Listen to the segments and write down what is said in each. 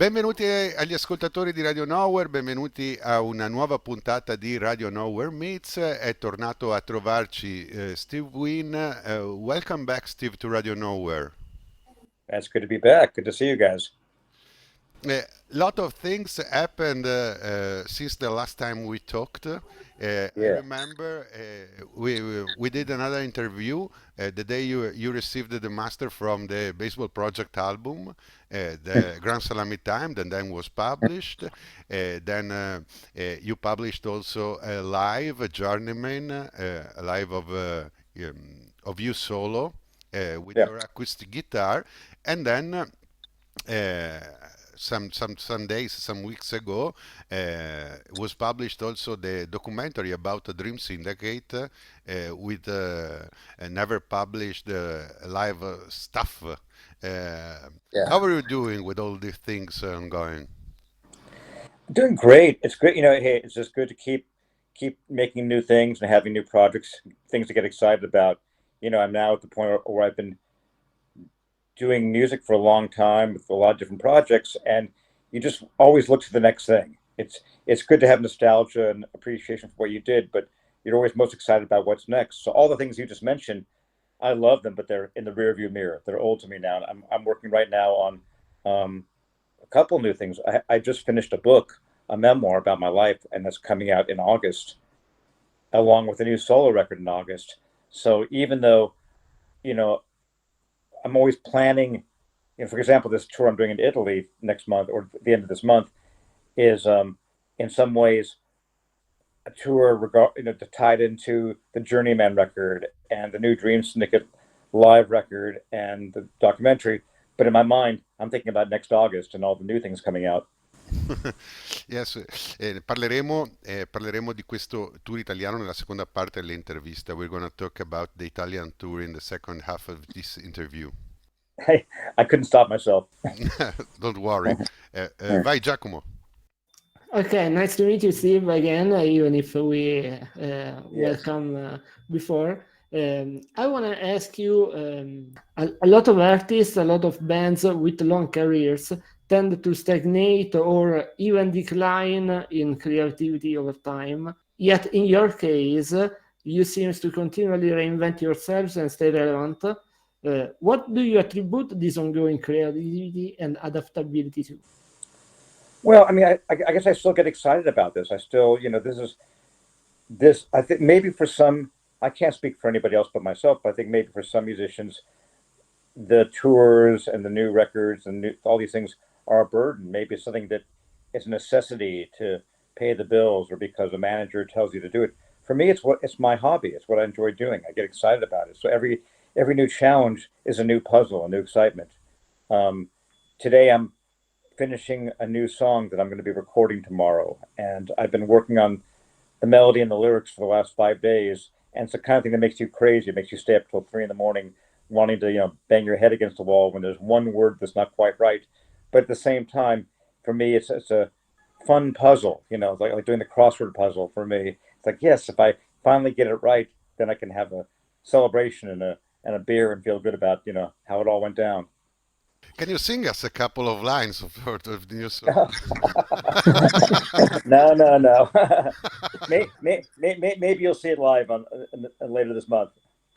Benvenuti agli ascoltatori di Radio Nowhere, benvenuti a una nuova puntata di Radio Nowhere Meets. È tornato a trovarci Steve Wynn. Welcome back, Steve, to Radio Nowhere. It's good to be back. Good to see you guys. A lot of things happened since the last time we talked. I Yeah. remember we did another interview the day you received the master from the Baseball Project album, the Grand Salami Time, and then was published. You published also a live, a Journeyman, a live of you solo with Yeah. your acoustic guitar, and then. Uh, some days, some weeks ago, was published also the documentary about the Dream Syndicate with never published live stuff. Yeah. How are you doing with all these things ongoing? Doing great. It's great. Hey, it's just good to keep making new things and having new projects, things to get excited about. I'm now at the point where I've been doing music for a long time with a lot of different projects, and you just always look to the next thing. It's good to have nostalgia and appreciation for what you did, but you're always most excited about what's next. So all the things you just mentioned, I love them, but they're in the rearview mirror. They're old to me now. And I'm working right now on a couple new things. I just finished a book, a memoir about my life, and that's coming out in August, along with a new solo record in August. So even though, you know, I'm always planning, for example, this tour I'm doing in Italy next month or the end of this month is in some ways a tour tied into the Journeyman record and the new Dream Syndicate live record and the documentary. But in my mind, I'm thinking about next August and all the new things coming out. Yes, parleremo di questo tour italiano nella seconda parte dell'intervista. We're going to talk about the Italian tour in the second half of this interview. Hey, I couldn't stop myself. Don't worry. Vai Giacomo. Okay, nice to meet you, Steve, again, even if we Yes. welcome before. I want to ask you, a lot of artists, a lot of bands with long careers tend to stagnate or even decline in creativity over time. Yet in your case, you seem to continually reinvent yourselves and stay relevant. What do you attribute this ongoing creativity and adaptability to? Well, I mean, I guess I still get excited about this. I still, this. I think maybe for some, I can't speak for anybody else but myself. But I think maybe for some musicians, the tours and the new records and all these things are a burden. Maybe it's something that is a necessity to pay the bills or because a manager tells you to do it. For me, it's my hobby. It's what I enjoy doing. I get excited about it. So every new challenge is a new puzzle, a new excitement. Today, I'm finishing a new song that I'm going to be recording tomorrow, and I've been working on the melody and the lyrics for the last 5 days. And it's the kind of thing that makes you crazy. It makes you stay up till 3 in the morning, wanting to bang your head against the wall when there's one word that's not quite right. But at the same time, for me, it's a fun puzzle. It's like doing the crossword puzzle for me. It's like, yes, if I finally get it right, then I can have a celebration and a beer and feel good about how it all went down. Can you sing us a couple of lines of the new song? No. Maybe you'll see it live on later this month.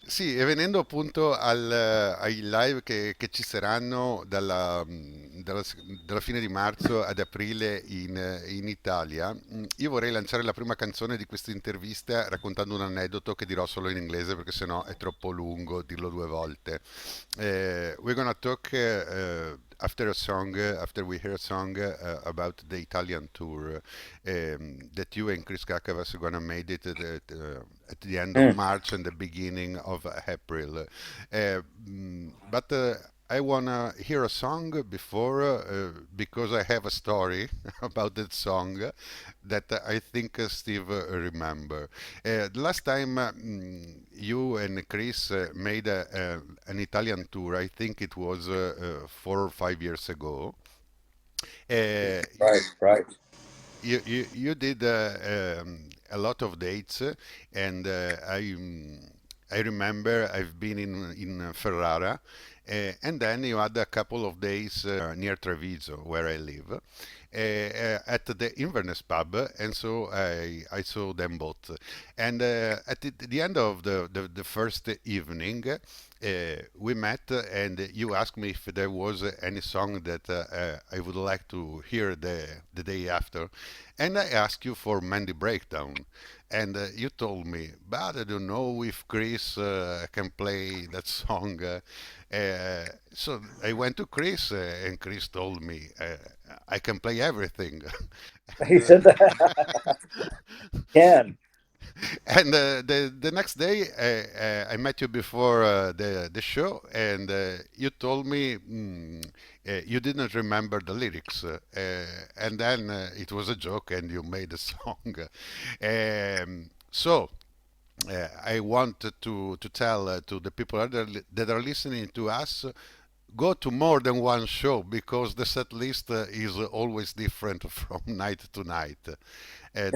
Sì, e venendo appunto ai live che ci saranno dalla fine di marzo ad aprile in Italia, io vorrei lanciare la prima canzone di questa intervista raccontando un aneddoto che dirò solo in inglese perché sennò è troppo lungo dirlo due volte. We're gonna talk after a song, after we hear a song about the Italian tour that you and Chris Kakavas are gonna make it at the end of March and the beginning of April. But I wanna hear a song before because I have a story about that song that I think Steve remember. The last time you and Chris made an Italian tour, I think it was 4 or 5 years ago. Right. You did a lot of dates, and I remember I've been in Ferrara, And then you had a couple of days near Treviso, where I live, at the Inverness pub, and so I saw them both. And at the end of the first evening, we met, and you asked me if there was any song that I would like to hear the day after, and I asked you for Mandy Breakdown, and you told me, but I don't know if Chris can play that song. So I went to Chris, and Chris told me I can play everything. He and said that. Can. and the next day I met you before the show, and you told me you didn't remember the lyrics, and then it was a joke, and you made a song. So I want to tell to the people that are listening to us, go to more than one show, because the set list is always different from night to night, and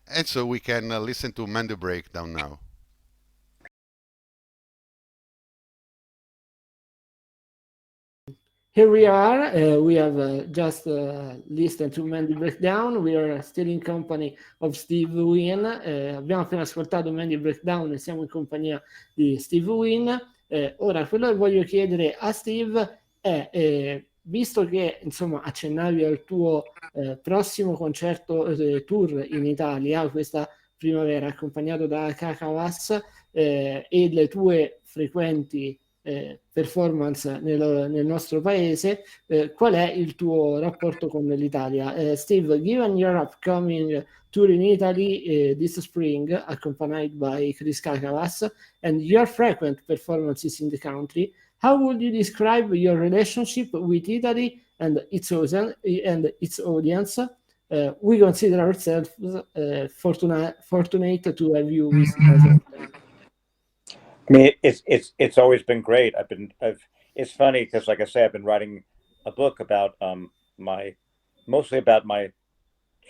and so we can listen to Mandy Breakdown now. Here we are. We have just listened to Mandy Breakdown. We are still in company of Steve Wynn. Abbiamo appena ascoltato Mandy Breakdown e siamo in compagnia di Steve Wynn. Ora, quello che voglio chiedere a Steve è, visto che insomma accennavi al tuo prossimo concerto tour in Italia questa primavera, accompagnato da Cacawas, e le tue frequenti performance nel nostro paese, qual è il tuo rapporto con l'Italia? Steve, given your upcoming tour in Italy this spring, accompanied by Chris Kakavas, and your frequent performances in the country, how would you describe your relationship with Italy and its audience? We consider ourselves fortunate to have you visit us. I mean, it's always been great. It's funny because, like I say, I've been writing a book about mostly about my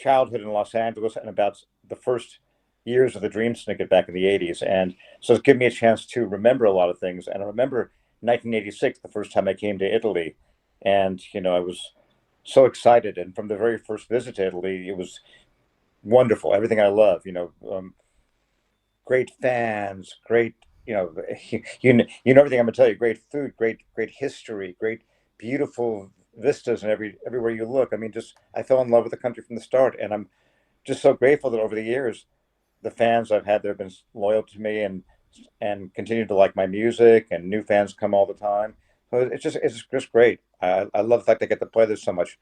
childhood in Los Angeles and about the first years of the Dream Syndicate back in the '80s, and so it's given me a chance to remember a lot of things. And I remember 1986, the first time I came to Italy, and I was so excited. And from the very first visit to Italy, it was wonderful. Everything I love, great fans, great, you know everything I'm gonna tell you. Great food, great history, great beautiful vistas, and everywhere you look. I mean, just I fell in love with the country from the start, and I'm just so grateful that over the years, the fans I've had there have been loyal to me and continue to like my music, and new fans come all the time. So it's just great. I love the fact I get to play this so much.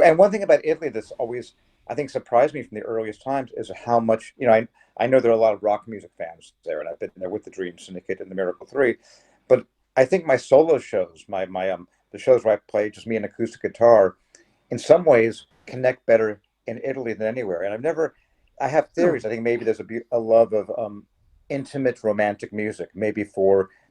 And one thing about Italy that's always, I think, surprised me from the earliest times is how much, I know there are a lot of rock music fans there, and I've been there with the Dream Syndicate and the Miracle 3. But I think my solo shows, the shows where I play just me and acoustic guitar, in some ways connect better in Italy than anywhere. And I have theories. I think maybe there's a love of intimate romantic music. Maybe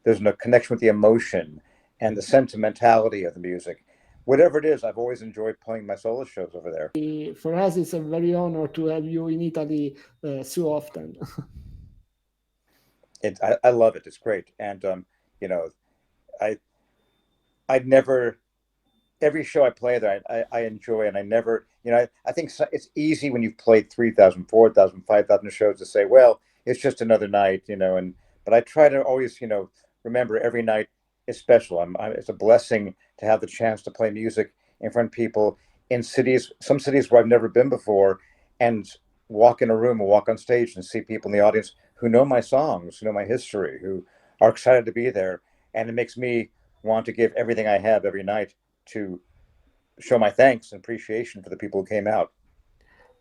there's a connection with the emotion and the sentimentality of the music. Whatever it is, I've always enjoyed playing my solo shows over there. For us, it's a very honor to have you in Italy so often. I love it. It's great. And, I'd never, every show I play there, I enjoy, and I never, I think it's easy when you've played 3,000, 4,000, 5,000 shows to say, well, it's just another night, but I try to always, remember every night is special. It's a blessing to have the chance to play music in front of people in some cities where I've never been before, and walk in a room or walk on stage and see people in the audience who know my songs, who know my history, who are excited to be there. And it makes me want to give everything I have every night to show my thanks and appreciation for the people who came out.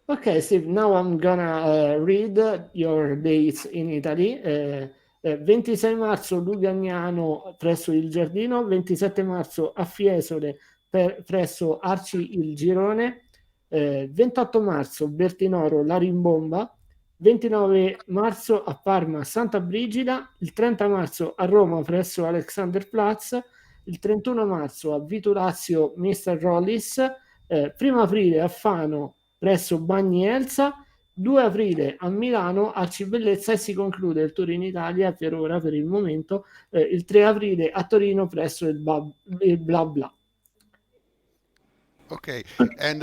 Okay, Steve, now I'm gonna read your dates in Italy. 26 marzo Lugagnano presso il Giardino, 27 marzo a Fiesole presso Arci il Girone, 28 marzo Bertinoro La Rimbomba, 29 marzo a Parma Santa Brigida, il 30 marzo a Roma presso Alexanderplatz, il 31 marzo a Vitulazio Mr. Rollis, 1 aprile a Fano presso Bagni Elsa, 2 aprile a Milano a Cibellezza e si conclude il tour in Italia per ora, per il momento, il 3 aprile a Torino presso il Bla Bla. Okay, and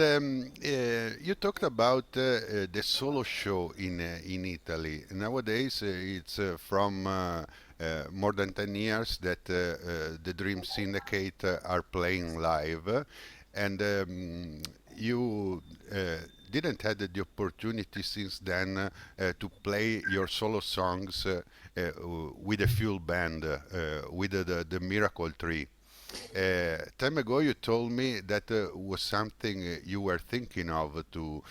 you talked about the solo show in Italy. Nowadays, it's from more than 10 years that the Dream Syndicate are playing live, and you didn't had the opportunity since then to play your solo songs with a full band, with the Miracle Tree. Time ago, you told me that was something you were thinking of to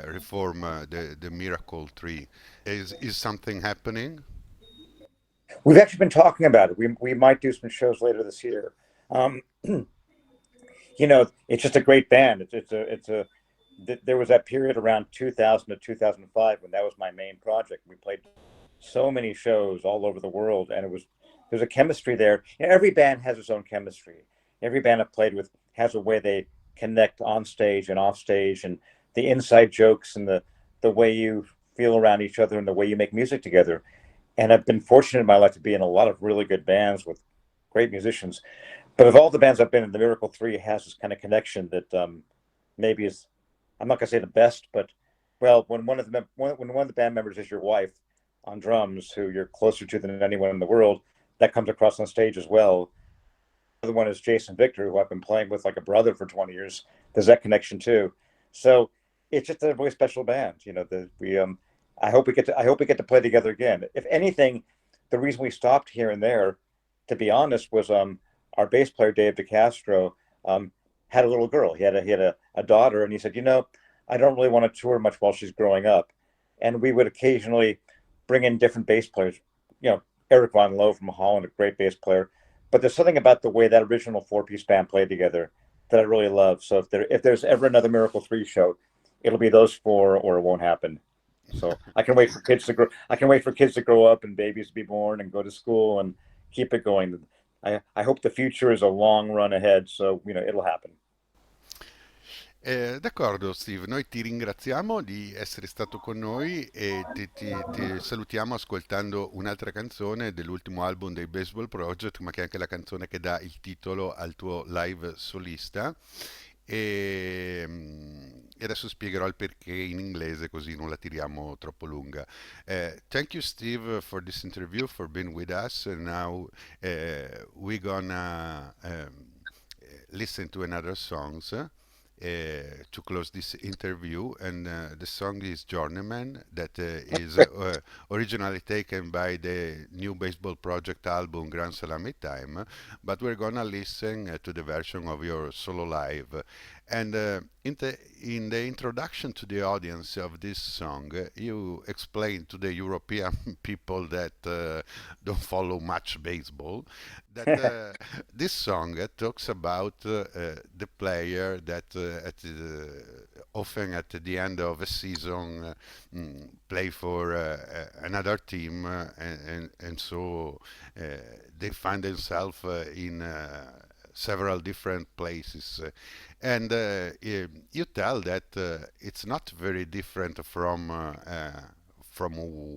reform the Miracle Tree. Is something happening? We've actually been talking about it. We might do some shows later this year. It's just a great band. There was that period around 2000 to 2005 when that was my main project. We played so many shows all over the world, and there's a chemistry there. Every band has its own chemistry. Every band I've played with has a way they connect on stage and off stage, and the inside jokes and the way you feel around each other and the way you make music together. And I've been fortunate in my life to be in a lot of really good bands with great musicians. But of all the bands I've been in, the Miracle Three has this kind of connection that maybe is, I'm not gonna say the best, but well, when one of the band members is your wife on drums, who you're closer to than anyone in the world, that comes across on stage as well. The other one is Jason Victor, who I've been playing with like a brother for 20 years. There's that connection too. So it's just a really special band. I hope we get to play together again. If anything, the reason we stopped here and there, to be honest, was our bass player Dave DeCastro had a little girl. He had a daughter, and he said, I don't really want to tour much while she's growing up. And we would occasionally bring in different bass players. Eric Von Lowe from Holland, a great bass player. But there's something about the way that original four-piece band played together that I really love. So if there's ever another Miracle 3 show, it'll be those four or it won't happen. So I can wait for kids to grow. I can wait for kids to grow up and babies to be born and go to school and keep it going. I hope the future is a long run ahead. So it'll happen. D'accordo Steve, noi ti ringraziamo di essere stato con noi e ti salutiamo ascoltando un'altra canzone dell'ultimo album dei Baseball Project, ma che è anche la canzone che dà il titolo al tuo live solista. E adesso spiegherò il perché in inglese così non la tiriamo troppo lunga. Thank you Steve for this interview, for being with us. And now we're gonna listen to another songs to close this interview, and the song is Journeyman, that is originally taken by the new Baseball Project album Grand Salami Time, but we're gonna listen to the version of your solo live. And in the introduction to the audience of this song, you explain to the European people that don't follow much baseball that this song talks about the player that often at the end of a season play for another team, and so they find themselves in several different places. And you tell that it's not very different from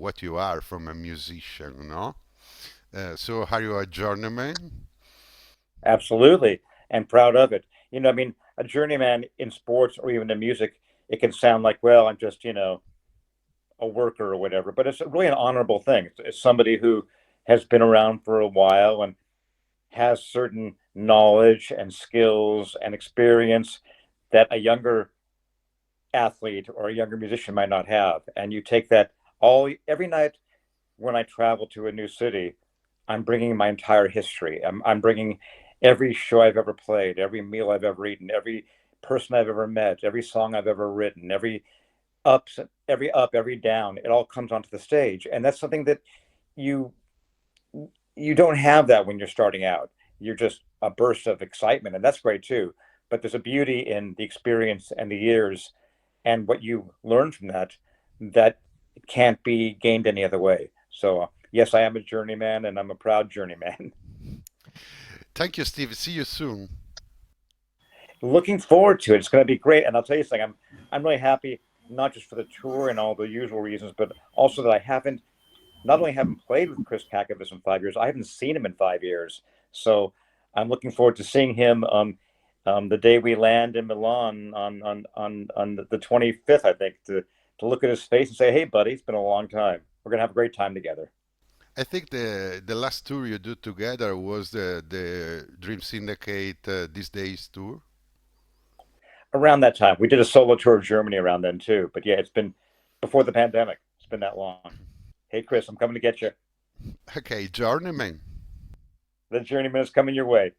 what you are, from a musician, no? So are you a journeyman? Absolutely, and proud of it. A journeyman in sports or even in music, it can sound like, well, I'm just a worker or whatever, but it's really an honorable thing. It's somebody who has been around for a while and has certain knowledge and skills and experience that a younger athlete or a younger musician might not have. And you take that every night when I travel to a new city, I'm bringing my entire history. I'm bringing every show I've ever played, every meal I've ever eaten, every person I've ever met, every song I've ever written, every up, every down. It all comes onto the stage, and that's something that you don't have that when you're starting out. You're just a burst of excitement, and that's great too. But there's a beauty in the experience and the years, and what you learn from that can't be gained any other way. So yes, I am a journeyman, and I'm a proud journeyman. Thank you, Steve. See you soon. Looking forward to it. It's going to be great, and I'll tell you something. I'm really happy. not just for the tour and all the usual reasons, but also that I haven't not only haven't played with Chris Kakovitz in 5 years, I haven't seen him in 5 years. So I'm looking forward to seeing him the day we land in Milan on the 25th, I think, to look at his face and say, "Hey, buddy, it's been a long time. We're gonna have a great time together." I think the last tour you do together was the Dream Syndicate These Days tour. Around that time, we did a solo tour of Germany around then too. But yeah, it's been before the pandemic. It's been that long. Hey, Chris, I'm coming to get you. Okay, Journeyman. The journeyman is coming your way.